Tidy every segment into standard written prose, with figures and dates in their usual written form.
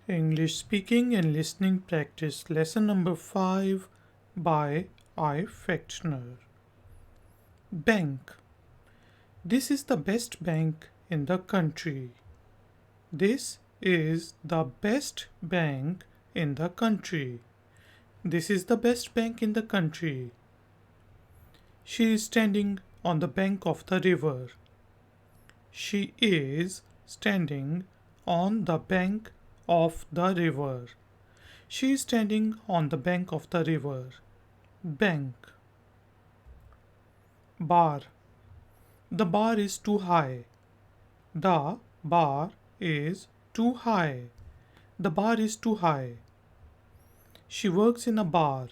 English speaking and listening practice lesson number 5 by Ifactner. Bank. This is the best bank in the country. This is the best bank in the country. This is the best bank in the country. She is standing on the bank of the river. She is standing on the bank of the river. She is standing on the bank of the river. Bank. Bar. The bar is too high. The bar is too high. The bar is too high. She works in a bar.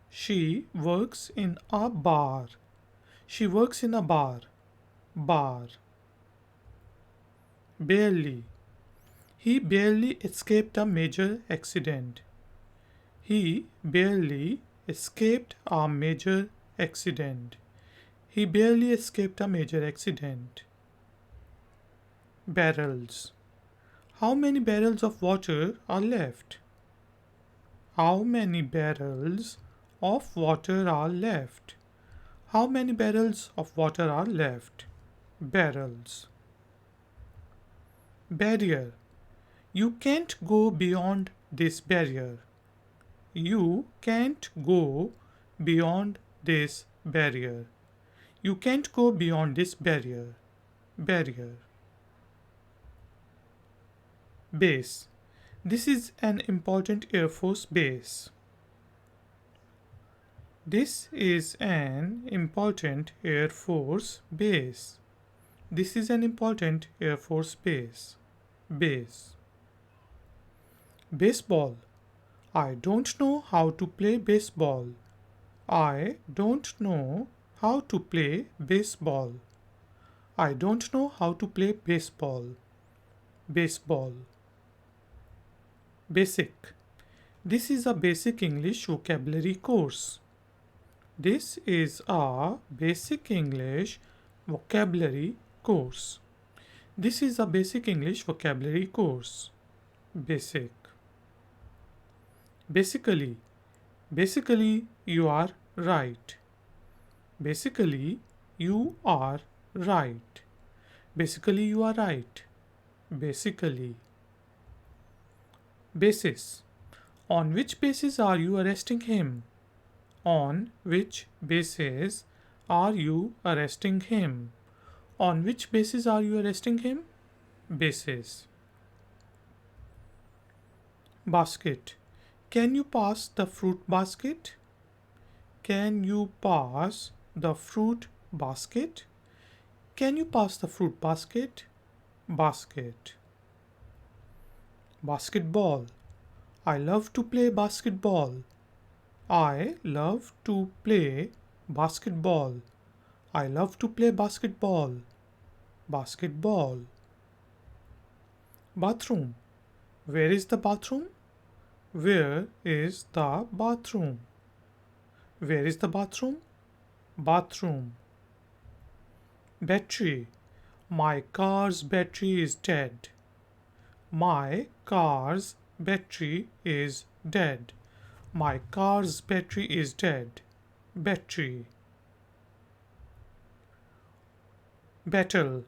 She works in a bar. She works in a bar. Bar. Barely. He barely escaped a major accident. He barely escaped a major accident. He barely escaped a major accident. Barrels. How many barrels of water are left? How many barrels of water are left? How many barrels of water are left? Barrels. Barrier. You can't go beyond this barrier. You can't go beyond this barrier. You can't go beyond this barrier. Barrier. Base. This is an important Air Force base. This is an important Air Force base. This is an important Air Force base. Base. Baseball. I don't know how to play baseball. I don't know how to play baseball. I don't know how to play baseball. Baseball. Basic. This is a basic English vocabulary course. This is a basic English vocabulary course. This is a basic English vocabulary course. Basic. Basically. Basically, you are right. Basically, you are right. Basically, you are right. Basically. Basis. On which basis are you arresting him? On which basis are you arresting him? On which basis are you arresting him? Basis. Basket. Can you pass the fruit basket? Can you pass the fruit basket? Can you pass the fruit basket? Basket. Basketball. I love to play basketball. I love to play basketball. I love to play basketball. Basketball. Bathroom. Where is the bathroom? Where is the bathroom? Where is the bathroom? Bathroom. Battery. My car's battery is dead. My car's battery is dead. My car's battery is dead. Battery. Battle.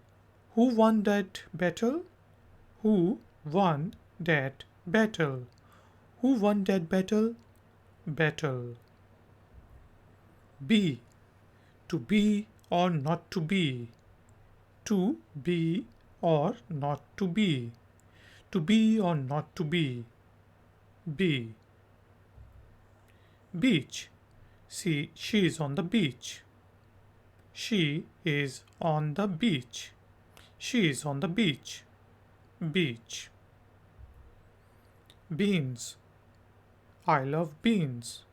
Who won that battle? Who won that battle? Who won that battle? Battle. Be. To be or not to be. To be or not to be. To be or not to be. Be. Beach. See, she is on the beach. She is on the beach. She is on the beach. Beach. Beans. I love beans.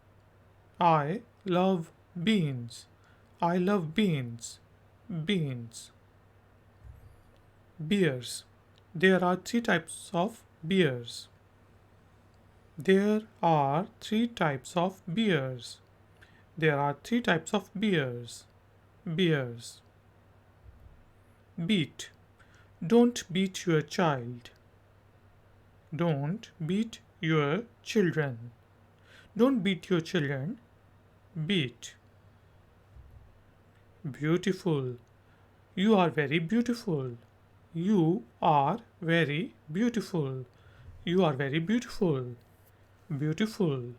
I love beans. I love beans. Beans. Beers. There are 3 types of beers. There are 3 types of beers. There are 3 types of beers. Beers. Beat. Don't beat your child. Don't beat your children. Don't beat your children. Beat. Beautiful. You are very beautiful. You are very beautiful. You are very beautiful. Beautiful.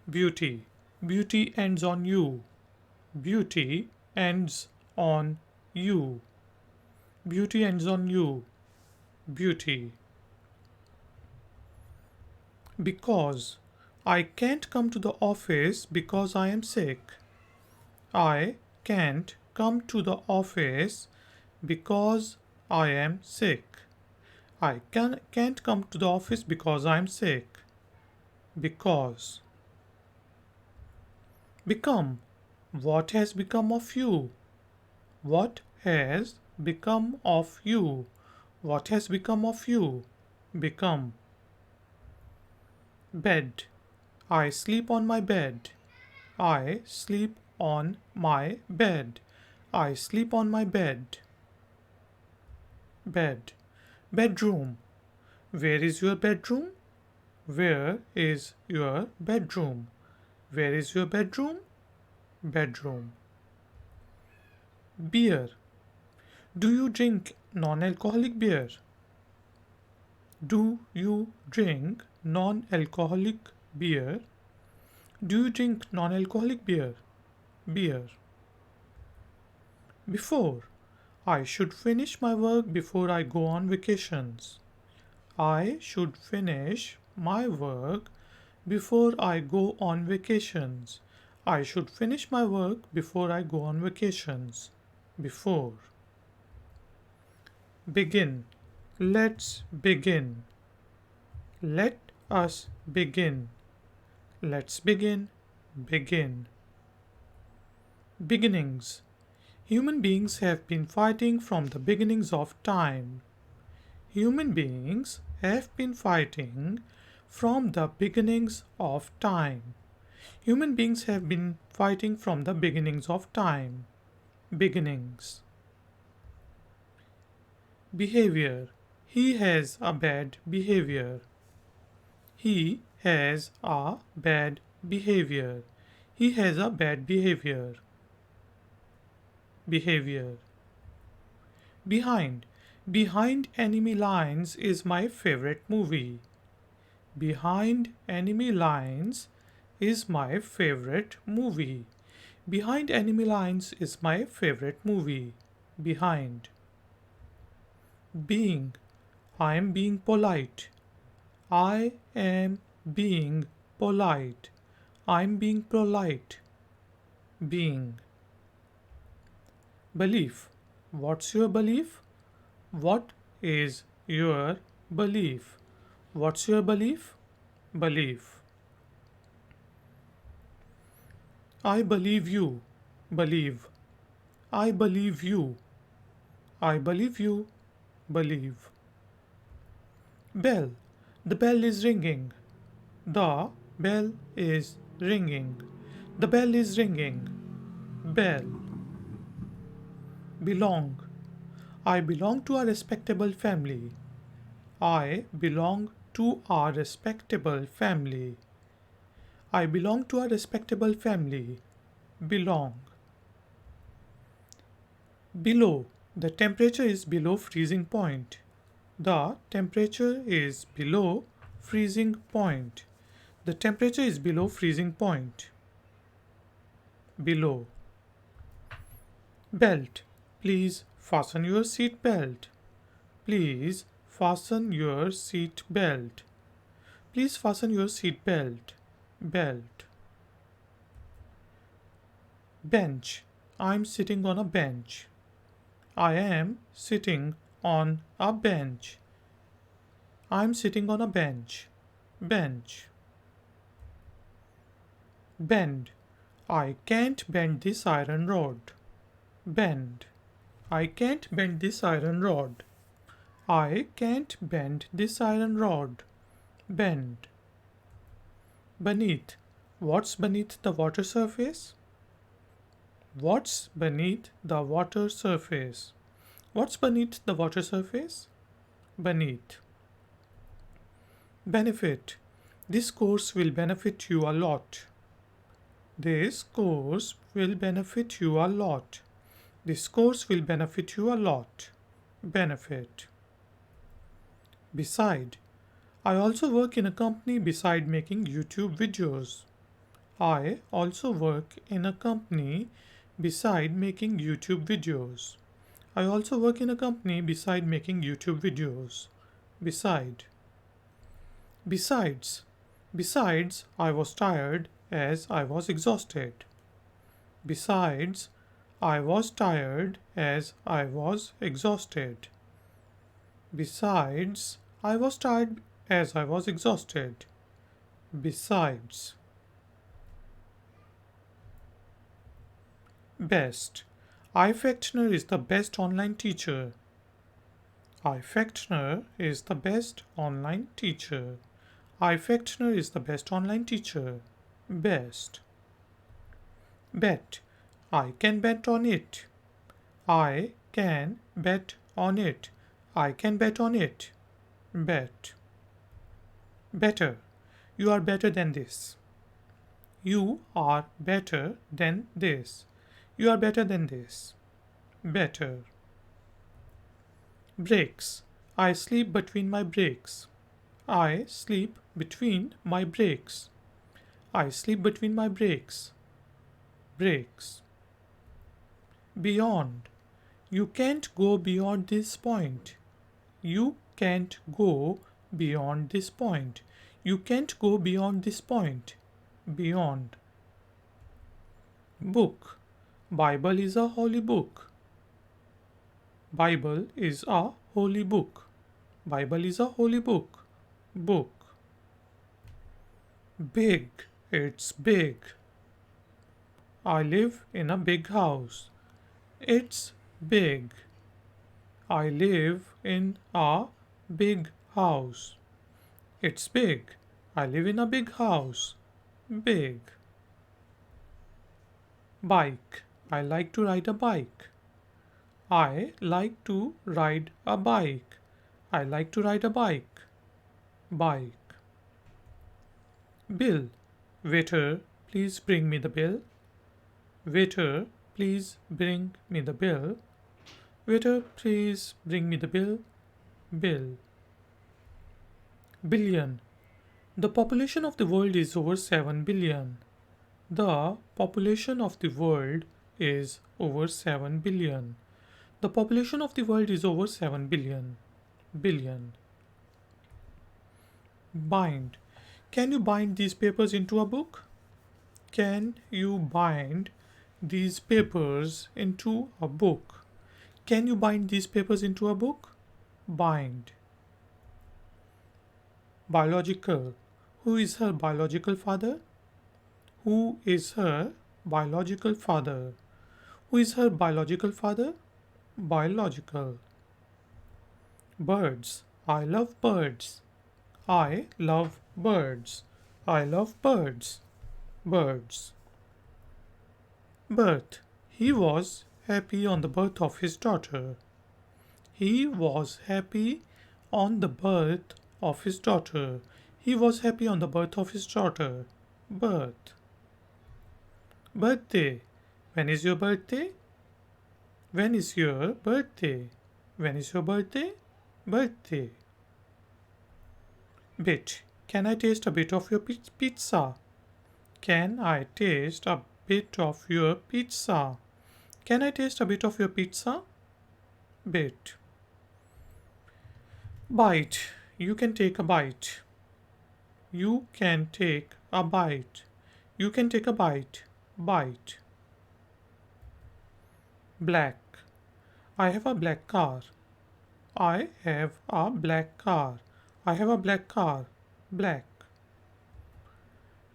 Beauty. Beauty ends on you. Beauty ends on you. Beauty ends on you. Beauty. Because. I can't come to the office because I am sick. I can't come to the office because I am sick. I can't come to the office because I am sick. Because. Become. What has become of you? What has become of you? What has become of you? Become. Bed. I sleep on my bed. I sleep on my bed. I sleep on my bed. Bed. Bedroom. Where is your bedroom? Where is your bedroom? Where is your bedroom? Bedroom. Beer. Do you drink non-alcoholic beer? Do you drink non-alcoholic beer? Do you drink non-alcoholic beer? Beer. Before. I should finish my work before I go on vacations. I should finish my work before I go on vacations. I should finish my work before I go on vacations. Before. Begin. Let's begin. Let us begin. Let's begin. Begin. Beginnings. Human beings have been fighting from the beginnings of time. Human beings have been fighting from the beginnings of time. Human beings have been fighting from the beginnings of time. Beginnings. Behavior. He has a bad behavior. He has a bad behavior. He has a bad behavior. Behavior. Behind. Behind Enemy Lines is my favorite movie. Behind Enemy Lines is my favorite movie. Behind Enemy Lines is my favorite movie. Behind. Being. I am being polite. I am being polite. I'm being polite. Being. Belief. What's your belief? What is your belief? What's your belief? Belief. I believe you. Believe. I believe you. I believe you. Believe. Bell. The bell is ringing. The bell is ringing. The bell is ringing. Bell. Belong. I belong to a respectable family. I belong to a respectable family. I belong to a respectable family. Belong. Below. The temperature is below freezing point. The temperature is below freezing point. The temperature is below freezing point. Below. Belt. Please fasten your seat belt. Please fasten your seat belt. Please fasten your seat belt. Belt. Bench. I'm sitting on a bench. I am sitting on a bench. I'm sitting on a bench. Bench. Bend. I can't bend this iron rod. Bend. I can't bend this iron rod. I can't bend this iron rod. Bend. Beneath. What's beneath the water surface? What's beneath the water surface? What's beneath the water surface? beneath. Benefit. This course will benefit you a lot. This course will benefit you a lot. This course will benefit you a lot. Benefit. Beside. I also work in a company beside making YouTube videos. I also work in a company beside making YouTube videos. I also work in a company beside making YouTube videos. Beside. Besides. Besides, I was tired as I was exhausted. Besides, I was tired as I was exhausted. Besides, I was tired as I was exhausted. Besides. Best. Ifactner is the best online teacher. Ifactner is the best online teacher. Ifactner is the best online teacher. Best. Bet. I can bet on it. I can bet on it. I can bet on it. Bet. Better. You are better than this. You are better than this. You are better than this. Better. Breaks. I sleep between my breaks. I sleep between my breaks. I sleep between my breaks. Breaks. Beyond. You can't go beyond this point. You can't go beyond this point. You can't go beyond this point. Beyond. Book. Bible is a holy book. Bible is a holy book. Bible is a holy book. Book. Big. It's big. I live in a big house. It's big. I live in a big house. It's big. I live in a big house. Big. Bike. I like to ride a bike. I like to ride a bike. I like to ride a bike. Bike. Bill. Waiter, please bring me the bill. Waiter, please bring me the bill. Waiter, please bring me the bill. Bill. Billion. The population of the world is over 7 billion. The population of the world is over 7 billion. The population of the world is over 7 billion. Billion. Bind. Can you bind these papers into a book? Can you bind these papers into a book? Can you bind these papers into a book? Bind. Biological. Who is her biological father? Who is her biological father? Who is her biological father? Biological. Birds. I love birds. I love birds. I love birds. Birds. Birth. He was happy on the birth of his daughter. He was happy on the birth of his daughter. He was happy on the birth of his daughter. Birth. Birthday. When is your birthday? When is your birthday? When is your birthday? Birthday. Bit. Can I taste a bit of your pizza? Can I taste a bit of your pizza? Can I taste a bit of your pizza? Bit. Bite. You can take a bite. You can take a bite. You can take a bite. Bite. Black. I have a black car. I have a black car. I have a black car. Black.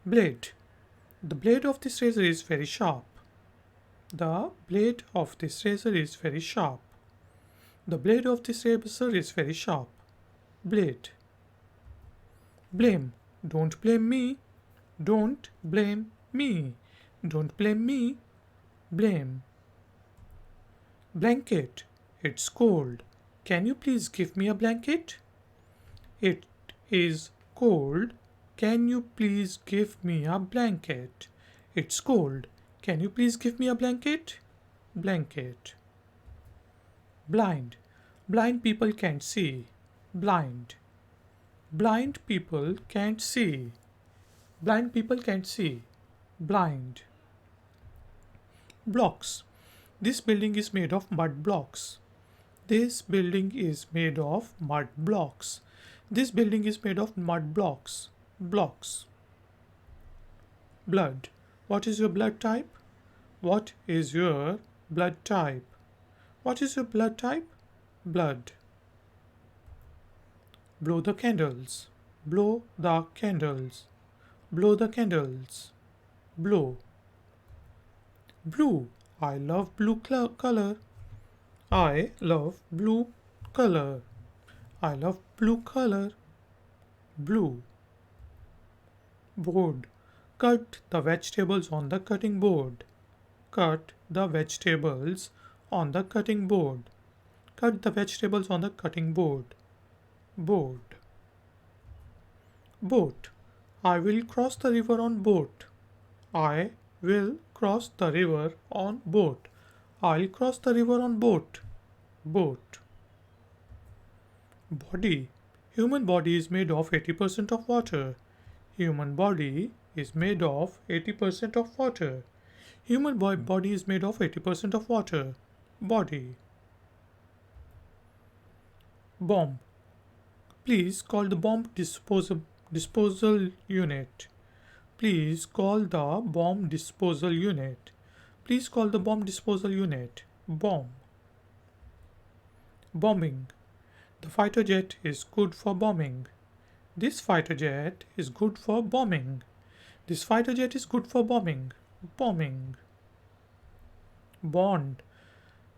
Blade. The blade of this razor is very sharp. The blade of this razor is very sharp. The blade of this razor is very sharp. Blade. Blame. Don't blame me. Don't blame me. Don't blame me. Blame. Blanket. It's cold. Can you please give me a blanket? It is cold. Can you please give me a blanket? It's cold. Can you please give me a blanket? Blanket. Blind. Blind people can't see. Blind. Blind people can't see. Blind people can't see. Blind. Blocks. This building is made of mud blocks. This building is made of mud blocks. This building is made of mud blocks. Blocks. Blood. What is your blood type? What is your blood type? What is your blood type? Blood. Blow the candles. Blow the candles. Blow the candles. Blow. Blue. I love blue color. I love blue color. I love blue color. Blue. Board. Cut the vegetables on the cutting board. Cut the vegetables on the cutting board. Cut the vegetables on the cutting board. Board. Boat. I will cross the river on boat. I will cross the river on boat. I'll cross the river on boat. Boat. Body. Human body is made of 80% of water. Human body is made of 80% of water. Human body is made of 80% of water. Body. Bomb. Please call the bomb disposal unit. Please call the bomb disposal unit. Please call the bomb disposal unit. Bomb. Bombing. The fighter jet is good for bombing. This fighter jet is good for bombing. This fighter jet is good for bombing. Bombing. Bond.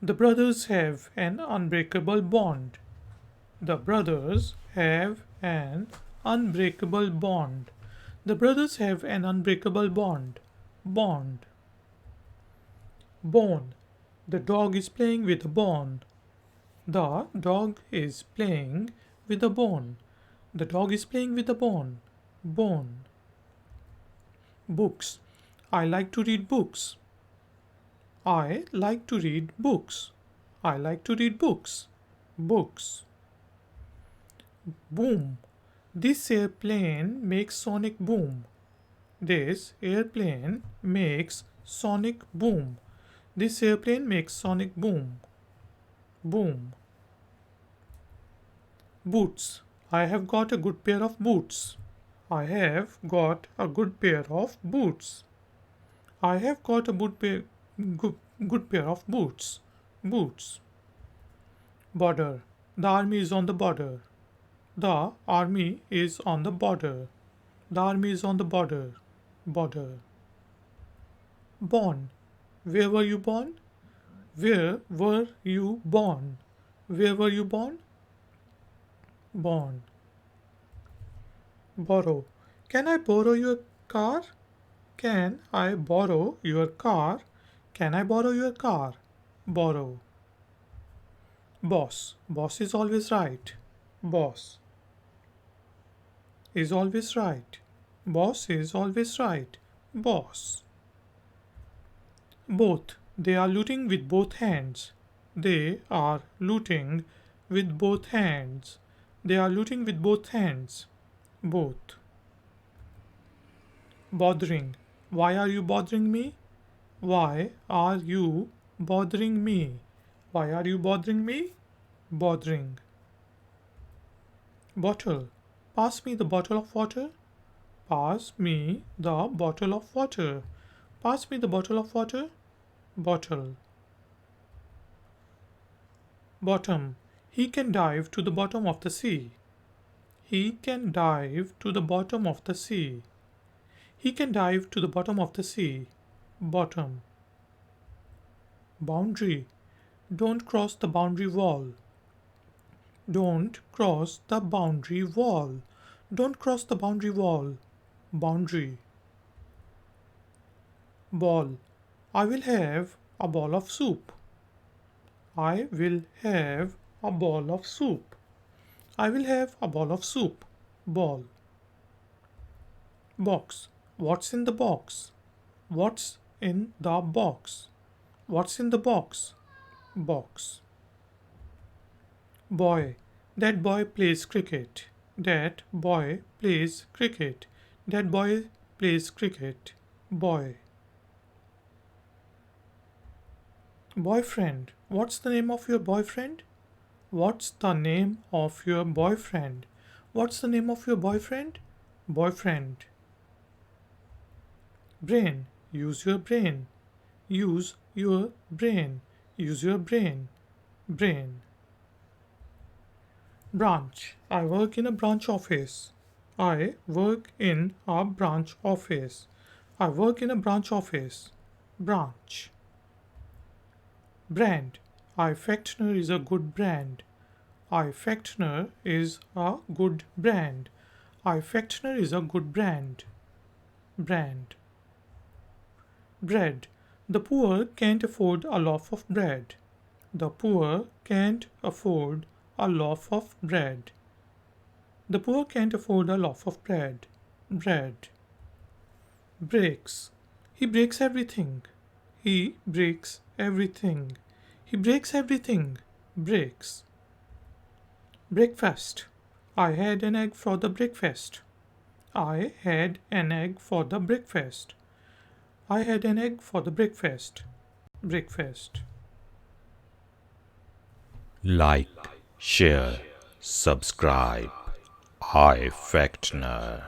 The brothers have an unbreakable bond. The brothers have an unbreakable bond. The brothers have an unbreakable bond. Bond. Bone. The dog is playing with a bone. The dog is playing with a bone. The dog is playing with a bone. Bone. Books. I like to read books. I like to read books. I like to read books. Books. Boom. This airplane makes sonic boom. This airplane makes sonic boom. This airplane makes sonic boom. Boom. Boots. I have got a good pair of boots. I have got a good pair of boots. I have got a good pair of boots. Boots. Border. The army is on the border. The army is on the border. The army is on the border. Border. Born. Where were you born? Where were you born? Where were you born? Born. Borrow. Can I borrow your car? Can I borrow your car? Can I borrow your car? Borrow. Boss. Boss is always right. Boss is always right. Boss is always right. Boss. Both. They are looting with both hands. They are looting with both hands. They are looting with both hands. Both. Bothering. Why are you bothering me? Why are you bothering me? Why are you bothering me? Bothering. Bottle. Pass me the bottle of water. Pass me the bottle of water. Pass me the bottle of water. Bottle. Bottom. He can dive to the bottom of the sea. He can dive to the bottom of the sea. He can dive to the bottom of the sea. Bottom. Boundary. Don't cross the boundary wall. Don't cross the boundary wall. Don't cross the boundary wall. Boundary. Ball. I will have a ball of soup. I will have a bowl of soup. I will have a bowl of soup. Ball. Box. What's in the box? What's in the box? What's in the box? Box. Boy. That boy plays cricket. That boy plays cricket. That boy plays cricket. Boy. Boyfriend. What's the name of your boyfriend? What's the name of your boyfriend? What's the name of your boyfriend? Boyfriend. Brain. Use your brain. Use your brain. Use your brain. Brain. Branch. I work in a branch office. I work in a branch office. I work in a branch office. Branch. Brand. Ifactner is a good brand. Ifactner is a good brand. Ifactner is a good brand. Brand. Bread. The poor can't afford a loaf of bread. The poor can't afford a loaf of bread. The poor can't afford a loaf of bread. Bread. Breaks. He breaks everything. He breaks everything. He breaks everything. Breaks. Breakfast. I had an egg for the breakfast. I had an egg for the breakfast. I had an egg for the breakfast. Breakfast. Like, share, subscribe. Ifactner.